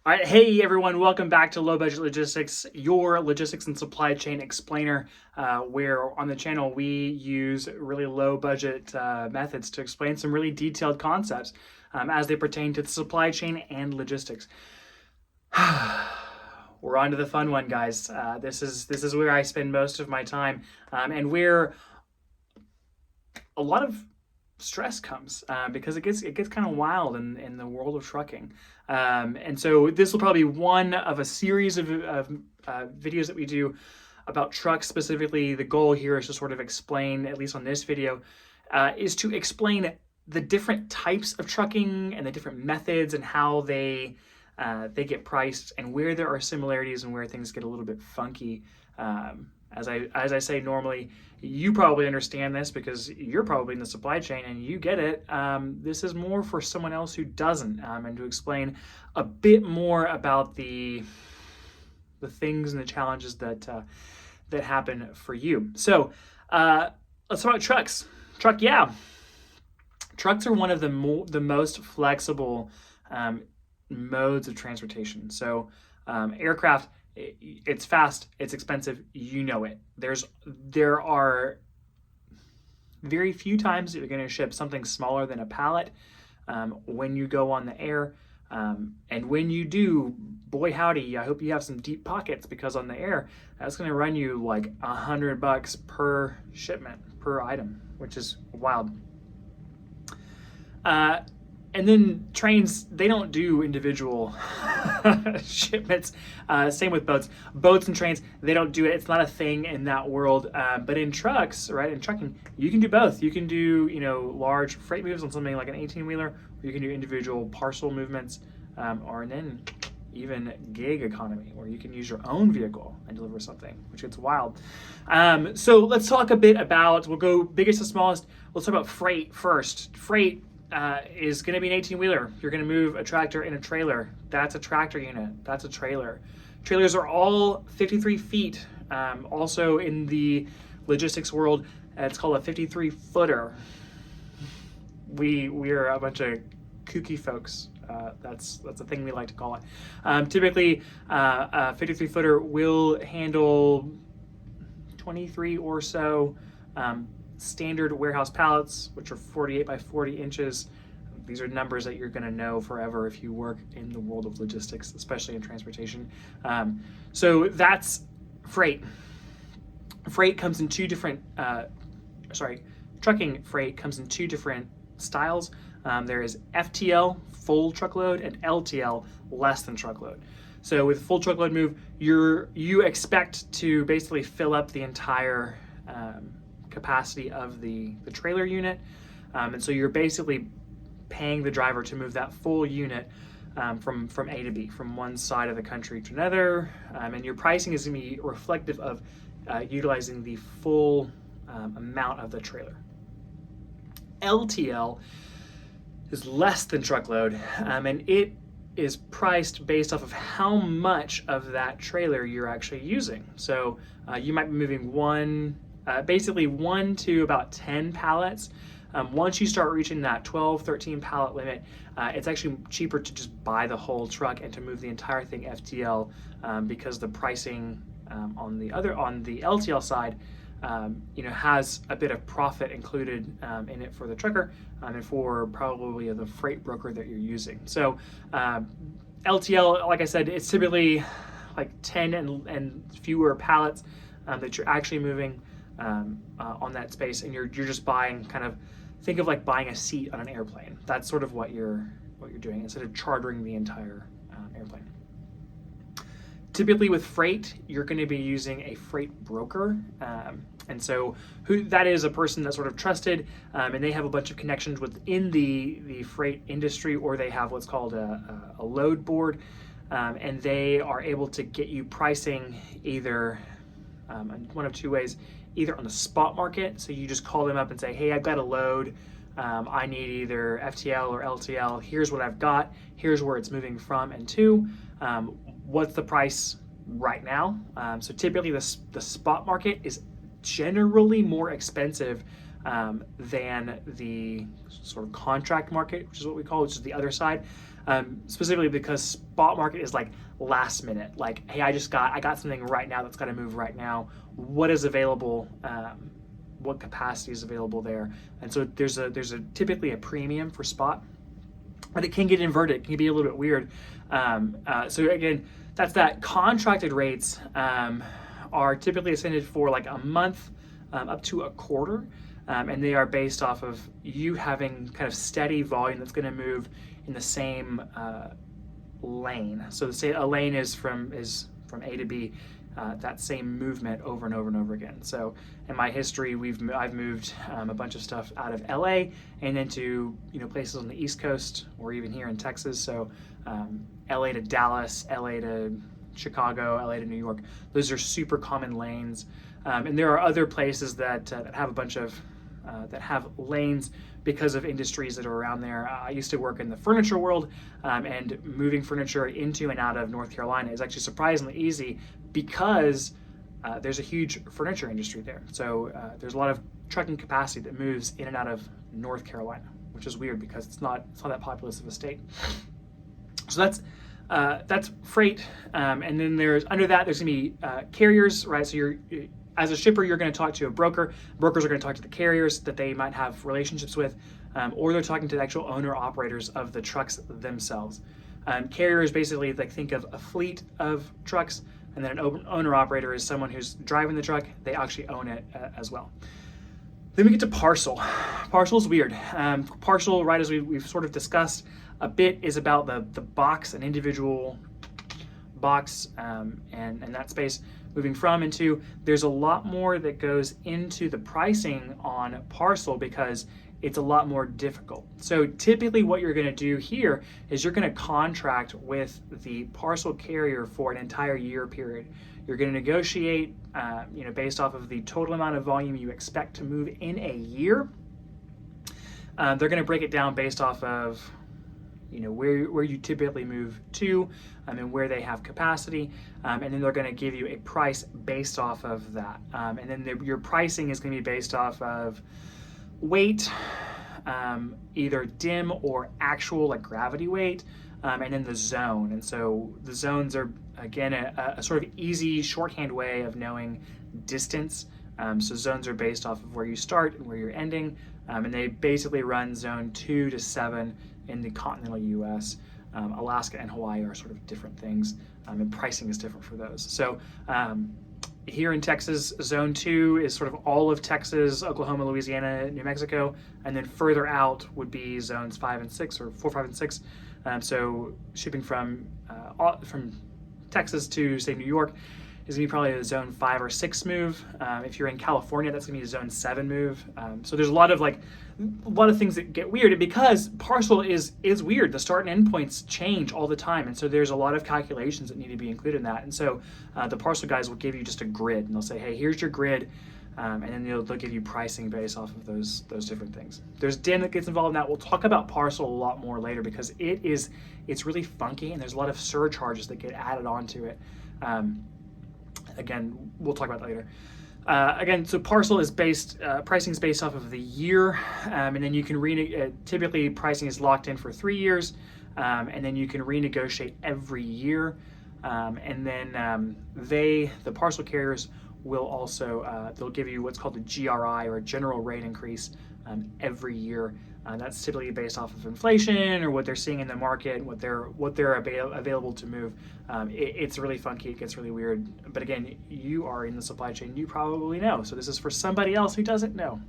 All right, hey everyone, welcome back to Low Budget Logistics, your logistics and supply chain explainer, where on the channel we use really low budget methods to explain some really detailed concepts as they pertain to the supply chain and logistics. We're on to the fun one, guys. This is where I spend most of my time, and where a lot of stress comes because it gets kind of wild in the world of trucking. And so this will probably be one of a series of videos that we do about trucks specifically. The goal here is to sort of explain, at least on this video, is to explain the different types of trucking and the different methods and how they get priced and where there are similarities and where things get a little bit funky. As I say normally, you probably understand this because you're probably in the supply chain and you get it. This is more for someone else who doesn't, and to explain a bit more about the things and the challenges that happen for you. So let's talk about trucks. Trucks are one of the most flexible modes of transportation. So aircraft, it's fast, it's expensive, you know it. There are very few times that you're going to ship something smaller than a pallet when you go on the air. And when you do, boy howdy, I hope you have some deep pockets, because on the air, that's going to run you like $100 per shipment, per item, which is wild. And then trains, they don't do individual shipments. Same with boats. Boats and trains, they don't do it. It's not a thing in that world. But in trucks, right, in trucking, you can do both. You can do, large freight moves on something like an 18-wheeler, or you can do individual parcel movements, or then even gig economy, where you can use your own vehicle and deliver something, which gets wild. So let's talk a bit about, we'll go biggest to smallest. Let's talk about freight first. Freight is going to be an 18-wheeler. You're going to move a tractor in a trailer. That's a tractor unit. That's a trailer. Trailers are all 53 feet. Also in the logistics world, it's called a 53-footer. We are a bunch of kooky folks. That's a thing we like to call it. Typically, a 53-footer will handle 23 or so standard warehouse pallets, which are 48 by 40 inches. These are numbers that you're going to know forever if you work in the world of logistics, especially in transportation. So that's freight. Freight comes in two different, trucking freight comes in two different styles. There is FTL, full truckload, and LTL, less than truckload. So with full truckload move, you expect to basically fill up the entire capacity of the trailer unit, and so you're basically paying the driver to move that full unit from A to B, from one side of the country to another, and your pricing is going to be reflective of utilizing the full amount of the trailer. LTL is less than truckload, and it is priced based off of how much of that trailer you're actually using. So you might be moving basically 1 to about 10 pallets. Once you start reaching that 12, 13 pallet limit, it's actually cheaper to just buy the whole truck and to move the entire thing FTL, because the pricing on the LTL side, has a bit of profit included in it for the trucker and for probably the freight broker that you're using. So LTL, like I said, it's typically like 10 and fewer pallets that you're actually moving on that space, and you're just buying, think of like buying a seat on an airplane. That's sort of what you're doing, instead of chartering the entire airplane. Typically with freight, you're going to be using a freight broker, and so that is a person that's sort of trusted, and they have a bunch of connections within the freight industry, or they have what's called a load board, and they are able to get you pricing either in one of two ways. Either on the spot market, so you just call them up and say, hey, I've got a load, I need either FTL or LTL, here's what I've got, here's where it's moving from and to, what's the price right now? So typically the spot market is generally more expensive than the sort of contract market, which is what we call, which is the other side. specifically because spot market is like last minute. Like, hey, I got something right now that's got to move right now. What is available? What capacity is available there? And so there's typically a premium for spot, but it can get inverted. It can be a little bit weird. So again, that's that. Contracted rates are typically extended for like a month up to a quarter. And they are based off of you having kind of steady volume that's going to move in the same lane. So say a lane is from A to B, that same movement over and over and over again. So in my history, I've moved a bunch of stuff out of LA and into places on the East Coast or even here in Texas. So LA to Dallas, LA to Chicago, LA to New York. Those are super common lanes. And there are other places that have a bunch of that have lanes because of industries that are around there. I used to work in the furniture world, and moving furniture into and out of North Carolina is actually surprisingly easy because there's a huge furniture industry there. So there's a lot of trucking capacity that moves in and out of North Carolina, which is weird because it's not that populous of a state. So that's freight, and then there's under that there's gonna be carriers, right? So as a shipper, you're going to talk to a broker. Brokers are going to talk to the carriers that they might have relationships with, or they're talking to the actual owner-operators of the trucks themselves. Carriers basically, like, think of a fleet of trucks, and then an owner-operator is someone who's driving the truck. They actually own it as well. Then we get to parcel. Parcel is weird. Parcel, right, as we've sort of discussed a bit, is about the box, an individual box, and that space. Moving from and to, there's a lot more that goes into the pricing on parcel because it's a lot more difficult. So typically what you're going to do here is you're going to contract with the parcel carrier for an entire year period. You're going to negotiate based off of the total amount of volume you expect to move in a year. They're going to break it down based off of where you typically move to, and where they have capacity, and then they're going to give you a price based off of that. And then your pricing is going to be based off of weight, either dim or actual, like gravity weight, and then the zone. And so the zones are, again, a sort of easy shorthand way of knowing distance. So zones are based off of where you start and where you're ending, and they basically run zone 2 to 7 in the continental US. Alaska and Hawaii are sort of different things, and pricing is different for those. So here in Texas, zone 2 is sort of all of Texas, Oklahoma, Louisiana, New Mexico, and then further out would be zones 5 and 6, or 4, 5, and 6. So shipping from Texas to, say, New York is going to be probably a zone 5 or 6 move. If you're in California, that's going to be a zone 7 move. So there's a lot of things that get weird, and because parcel is weird, the start and end points change all the time, and so there's a lot of calculations that need to be included in that. And so the parcel guys will give you just a grid, and they'll say, hey, here's your grid, and then they'll give you pricing based off of those different things. There's DIM that gets involved in that. We'll talk about parcel a lot more later because it's really funky, and there's a lot of surcharges that get added onto it. Again, we'll talk about that later. Again, so parcel is pricing is based off of the year, and then you can typically pricing is locked in for 3 years, and then you can renegotiate every year, and then the parcel carriers will also they'll give you what's called a GRI, or a general rate increase, every year. That's typically based off of inflation or what they're seeing in the market, what they're available to move. It's really funky. It gets really weird. But again, you are in the supply chain. You probably know. So this is for somebody else who doesn't know.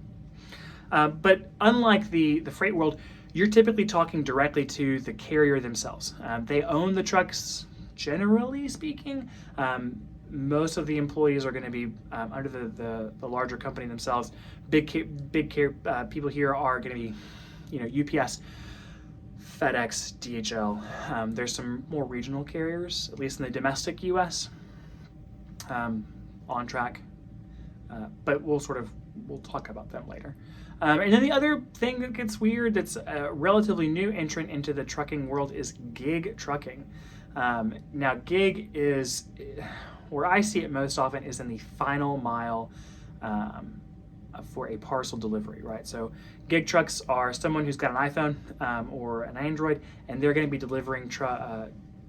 But unlike the freight world, you're typically talking directly to the carrier themselves. They own the trucks, generally speaking. Most of the employees are going to be under the larger company themselves. Big people here are going to be, UPS, FedEx, DHL. There's some more regional carriers, at least in the domestic U.S. On track, but we'll talk about them later. And then the other thing that gets weird, that's a relatively new entrant into the trucking world, is gig trucking. Now, gig is where I see it most often is in the final mile for a parcel delivery, right? So gig trucks are someone who's got an iPhone or an Android, and they're going to be delivering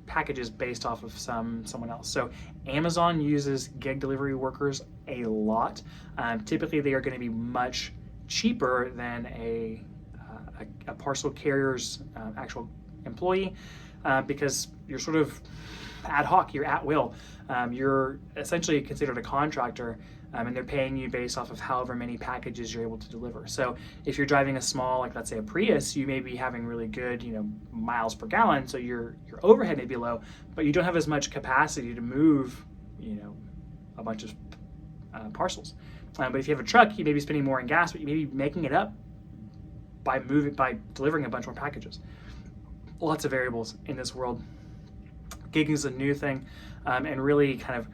packages based off of someone else. So Amazon uses gig delivery workers a lot. Typically, they are going to be much cheaper than a parcel carrier's actual employee because you're sort of ad hoc, you're at will. You're essentially considered a contractor, and they're paying you based off of however many packages you're able to deliver. So if you're driving a small, like let's say a Prius, you may be having really good, miles per gallon, so your overhead may be low, but you don't have as much capacity to move, a bunch of parcels. But if you have a truck, you may be spending more in gas, but you may be making it up by delivering a bunch more packages. Lots of variables in this world. Gigging is a new thing, and really kind of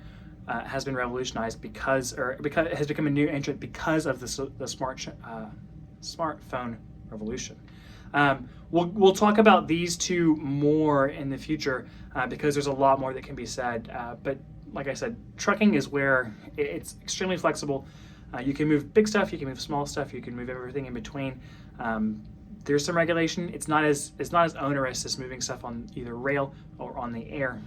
has been revolutionized because it has become a new entrant because of the smartphone revolution. We'll talk about these two more in the future because there's a lot more that can be said. But like I said, trucking is where it's extremely flexible. You can move big stuff, you can move small stuff, you can move everything in between. There's some regulation. It's not as onerous as moving stuff on either rail or on the air,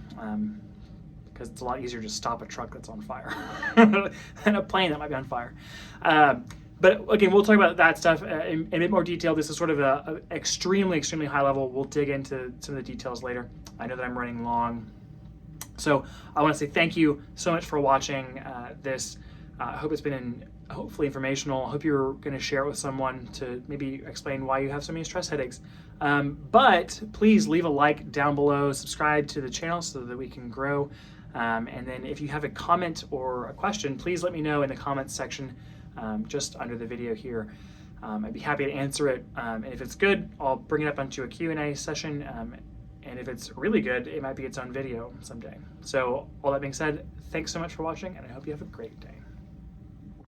because it's a lot easier to stop a truck that's on fire than a plane that might be on fire. But again, we'll talk about that stuff in a bit more detail. This is sort of a extremely, extremely high level. We'll dig into some of the details later. I know that I'm running long. So I want to say thank you so much for watching this. I hope it's been hopefully informational. I hope you're going to share it with someone to maybe explain why you have so many stress headaches. But please leave a like down below, subscribe to the channel so that we can grow. And then if you have a comment or a question, please let me know in the comments section just under the video here. I'd be happy to answer it. And if it's good, I'll bring it up onto a Q&A session. And if it's really good, it might be its own video someday. So all that being said, thanks so much for watching, and I hope you have a great day.